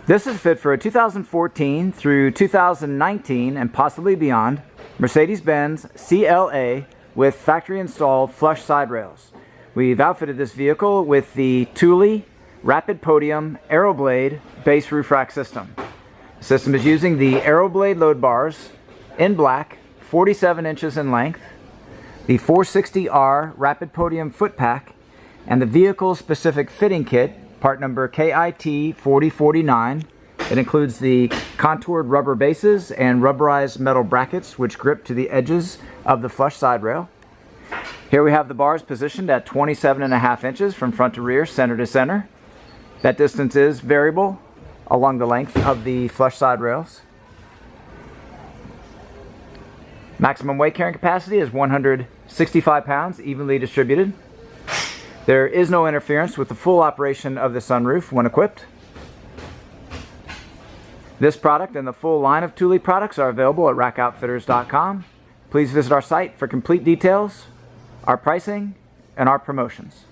This is fit for a 2014 through 2019 and possibly beyond Mercedes-Benz GLA with factory installed flush side rails. We've outfitted this vehicle with the Thule Rapid Podium AeroBlade base roof rack system. The system is using the AeroBlade Load Bars in black, 47 inches in length, the 460R Rapid Podium Foot Pack, and the vehicle specific fitting kit, part number KIT 4049. It includes the contoured rubber bases and rubberized metal brackets which grip to the edges of the flush side rail. Here we have the bars positioned at 27.5 inches from front to rear, center to center. That distance is variable along the length of the flush side rails. Maximum weight carrying capacity is 165 pounds, evenly distributed. There is no interference with the full operation of the sunroof when equipped. This product and the full line of Thule products are available at rackoutfitters.com. Please visit our site for complete details, our pricing, and our promotions.